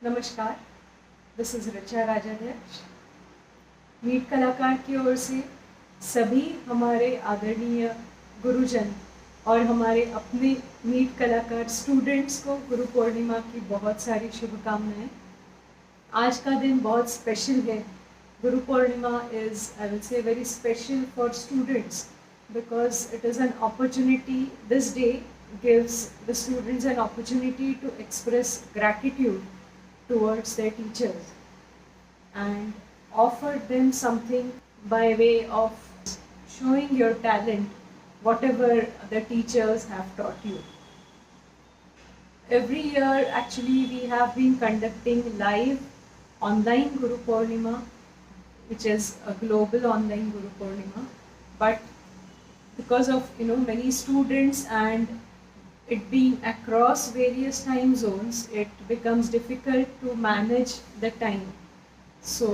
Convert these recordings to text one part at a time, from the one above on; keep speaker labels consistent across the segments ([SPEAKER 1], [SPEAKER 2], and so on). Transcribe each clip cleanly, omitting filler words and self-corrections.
[SPEAKER 1] नमस्कार, this is Richa Rajadhyaksha. Meet कलाकार की ओर से सभी हमारे आदरणीय गुरुजन और हमारे अपने मीट कलाकार स्टूडेंट्स को गुरु पूर्णिमा की बहुत सारी शुभकामनाएं। आज का दिन बहुत स्पेशल है। Guru Purnima is, I will say, very special for students because it is an opportunity. This day gives the students an opportunity to express gratitude towards their teachers and offer them something by way of showing your talent, whatever the teachers have taught you. Every year actually we have been conducting live online Guru Purnima, which is a global online Guru Purnima, but because of many students and it being across various time zones, it becomes difficult to manage the time. So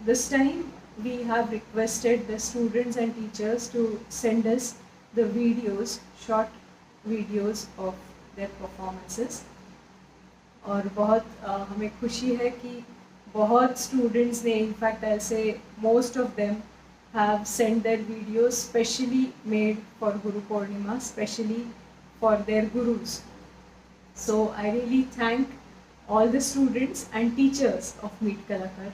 [SPEAKER 1] this time we have requested the students and teachers to send us the videos, short videos of their performances. और बहुत हमें खुशी है कि बहुत students ने, in fact I'll say most of them have sent their videos specially made for Guru Purnima, specially for their gurus. So I really thank all the students and teachers of Meet Kalakar.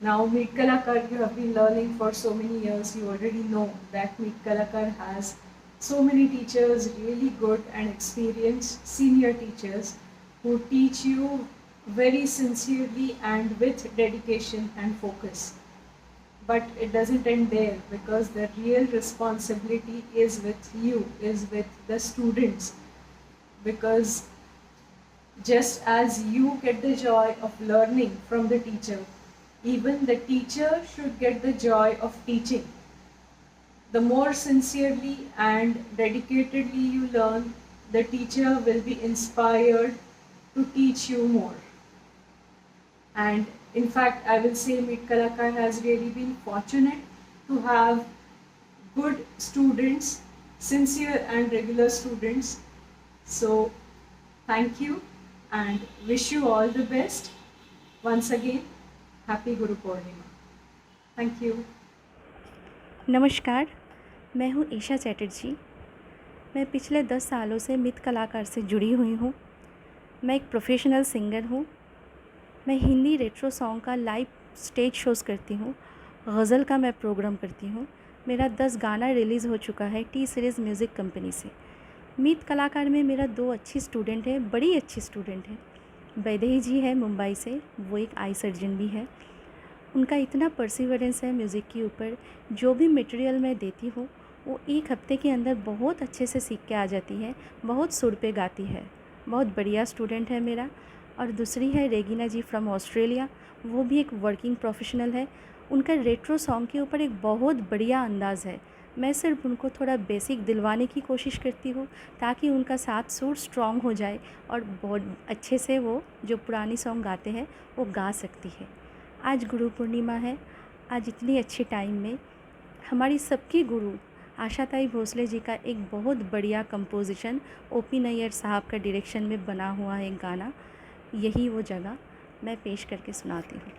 [SPEAKER 1] Now Meet Kalakar, you have been learning for so many years. You already know that Meet Kalakar has so many teachers, really good and experienced senior teachers who teach you very sincerely and with dedication and focus. But it doesn't end there, because the real responsibility is with you, is with the students. Because just as you get the joy of learning from the teacher, even the teacher should get the joy of teaching. The more sincerely and dedicatedly you learn, the teacher will be inspired to teach you more. And in fact, I will say Meet Kalakar has really been fortunate to have good students, sincere and regular students. So thank you and wish you all the best. Once again, Happy Guru Purnima. Thank you.
[SPEAKER 2] नमस्कार, मैं हूँ ईशा चैटर्जी। मैं पिछले 10 सालों से मीत कलाकार से जुड़ी हुई हूँ। मैं एक प्रोफेशनल सिंगर हूँ। मैं हिंदी रेट्रो सॉन्ग का लाइव स्टेज शोज़ करती हूँ। गज़ल का मैं प्रोग्राम करती हूँ। मेरा 10 गाना रिलीज़ हो चुका है टी सीरीज़ म्यूज़िक कंपनी से। मीत कलाकार में मेरा 2 अच्छी स्टूडेंट है, बड़ी अच्छी स्टूडेंट है। वैदेही जी है मुंबई से, वो एक आई सर्जन भी है। उनका इतना परसिवरेंस है म्यूज़िक के ऊपर। जो भी मटेरियल मैं देती हूँ वो 1 हफ्ते के अंदर बहुत अच्छे से सीख के आ जाती है, बहुत सुर पे गाती है। बहुत बढ़िया स्टूडेंट है मेरा। और दूसरी है रेगिना जी फ्रॉम ऑस्ट्रेलिया, वो भी एक वर्किंग प्रोफेशनल है। उनका रेट्रो सॉन्ग के ऊपर एक बहुत बढ़िया अंदाज़ है। मैं सिर्फ उनको थोड़ा बेसिक दिलवाने की कोशिश करती हूँ ताकि उनका साथ सुर स्ट्रॉन्ग हो जाए और बहुत अच्छे से वो जो पुरानी सॉन्ग गाते हैं वो गा सकती है। आज गुरु पूर्णिमा है। आज इतनी अच्छी टाइम में हमारी सबकी गुरु आशाताई भोसले जी का एक बहुत बढ़िया कंपोजिशन ओपी नैयर साहब का डायरेक्शन में बना हुआ है एक गाना, यही वो जगह मैं पेश करके सुनाती हूँ।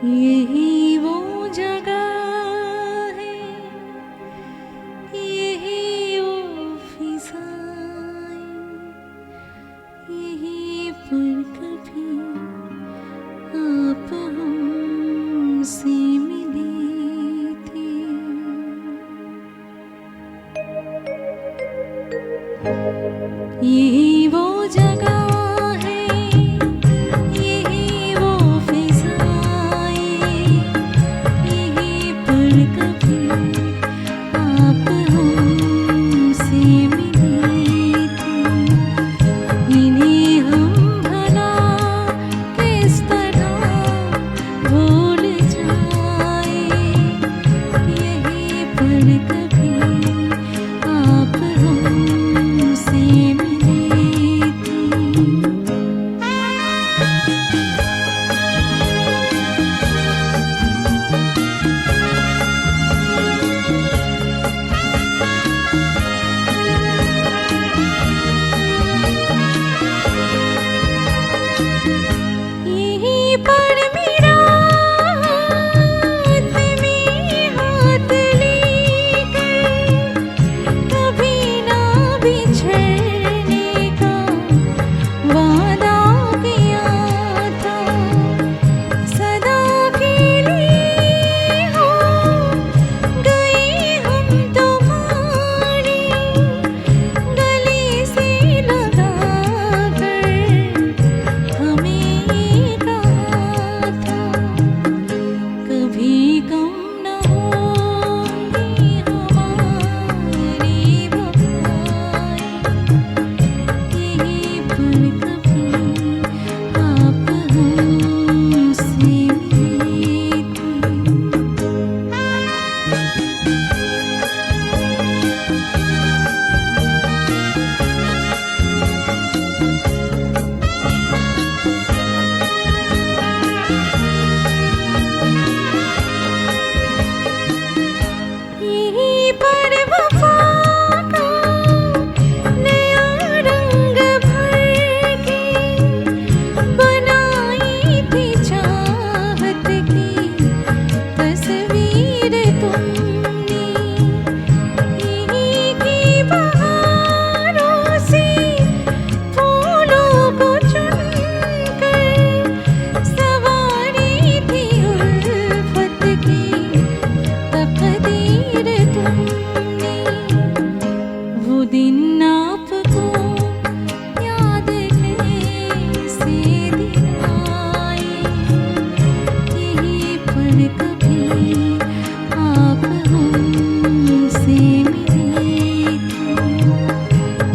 [SPEAKER 3] यही वो जगह है, यही वो फिजाएं, यही पर कभी आप हमसे मिले थे। यही वो जगह कभी आप हमसे मिले थे।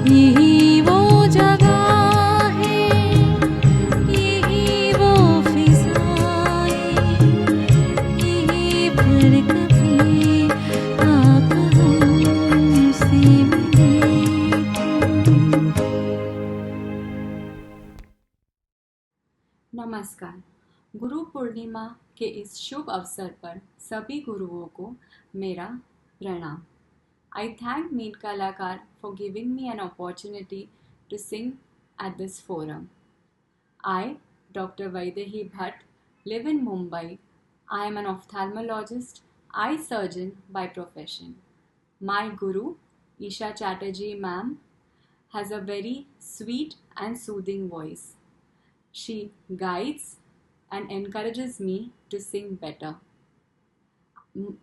[SPEAKER 3] यही वो जगह है, यही वो फिजाएं, यही पर कभी आप हमसे मिले थे।
[SPEAKER 4] नमस्कार। गुरु पूर्णिमा के इस शुभ अवसर पर सभी गुरुओं को मेरा प्रणाम। I thank Meet Kalakar for giving me an opportunity to sing at this forum. I, Dr. Vaidehi Bhatt, live in Mumbai. I am an ophthalmologist, eye surgeon by profession. My guru, Isha Chatterjee ma'am, has a very sweet and soothing voice. She guides and encourages me to sing better.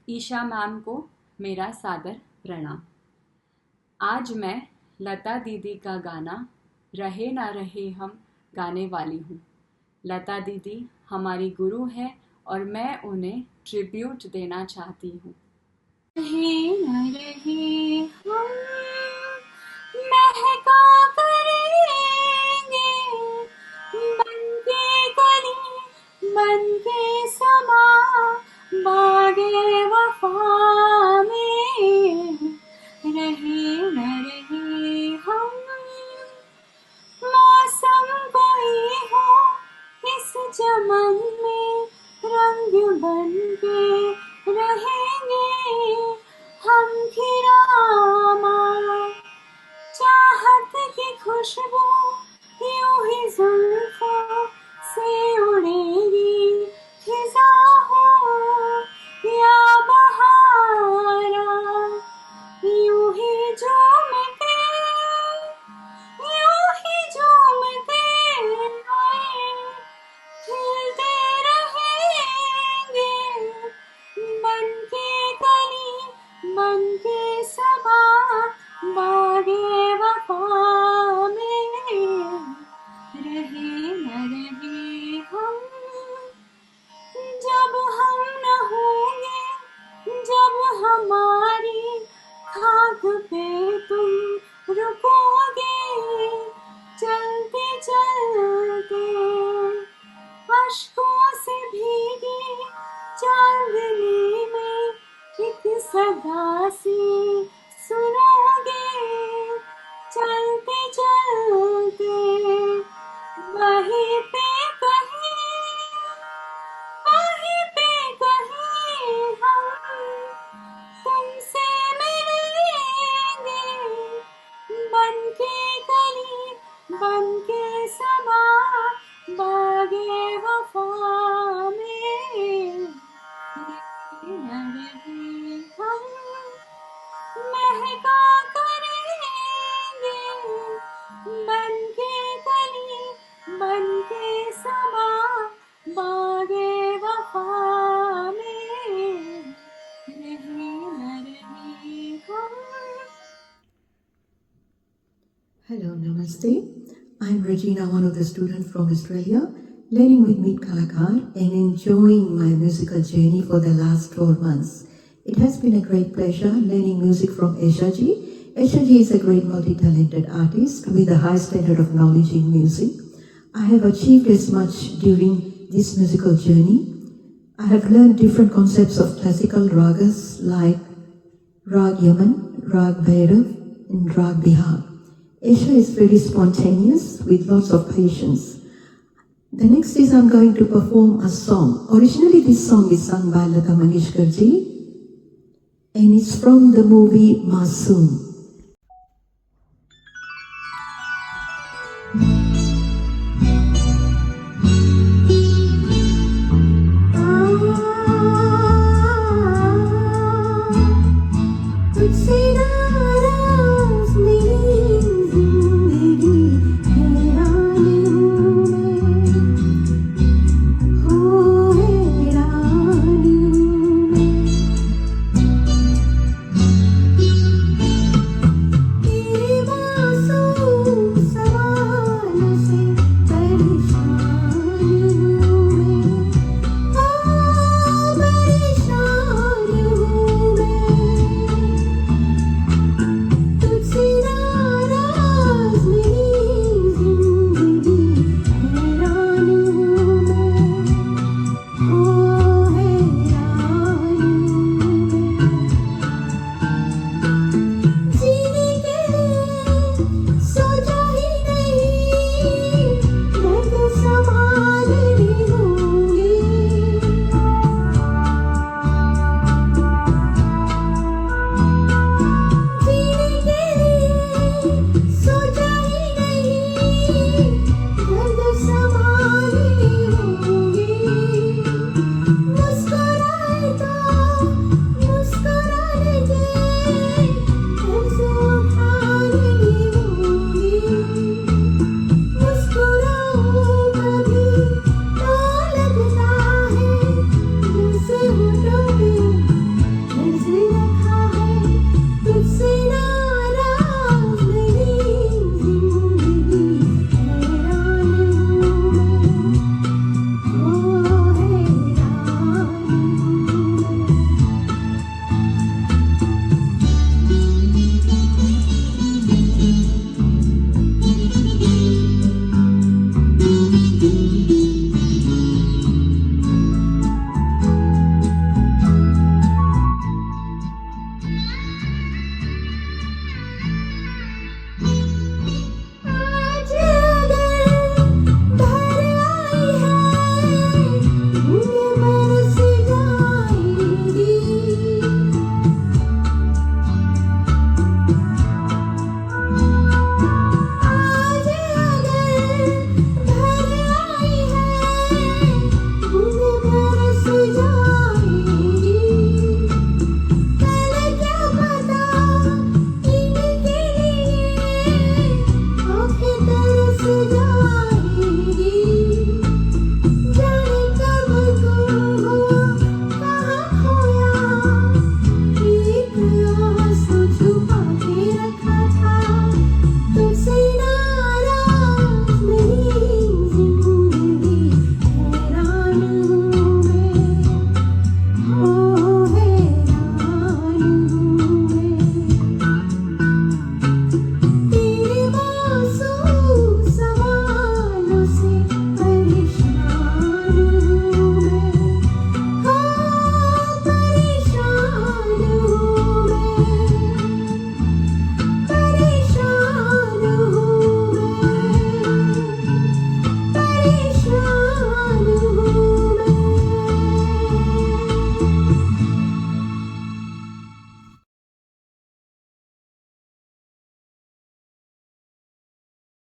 [SPEAKER 4] Isha ma'am को मेरा सादर प्रणाम। आज मैं लता दीदी का गाना रहे ना रहे हम गाने वाली हूँ। लता दीदी हमारी गुरु है और मैं उन्हें ट्रिब्यूट देना चाहती हूँ। रहे ना रहे हम महका करेंगे, बनके कली बनके समा बागे वफा में। रहे न रहे हम मौसम कोई हो इस चमन में, रंग बनके रहेंगे हम खिरामा। चाहत की खुशबू यूं ही जुल्फों से उड़ेगी, खिजा हो या बहारा। यूं ही झूमते खिलते रहेंगे, बनके कली बनके सबा बागे वफा में। रहे न रहे हम जब हम न होंगे, जब हमारी खाक पे तुम रुकोगे, चलते चलते अश्कों से भीगी चांदनी में एक सदा सी सुनोगे। चलते चलते वहीं पे कहीं हम तुमसे मिलेंगे, बनके कली बनके समा बागे वफा में। न रहे हम महका करेंगे, बनके कली बनके समा बागे वफा में। रहे न रहे हम।
[SPEAKER 5] Hello, Namaste. I'm Regina, one of the students from Australia, learning with Meet Kalakar and enjoying my musical journey for the last 12 months. It has been a great pleasure learning music from Esha Ji. Esha Ji is a great multi-talented artist with a high standard of knowledge in music. I have achieved as much during this musical journey. I have learned different concepts of classical ragas like Rag Yaman, Rag Bhairav, and Rag Bihar. Esha is very spontaneous with lots of patience. The next is I'm going to perform a song. Originally this song is sung by Lata Mangeshkar Ji and it's from the movie Masoom.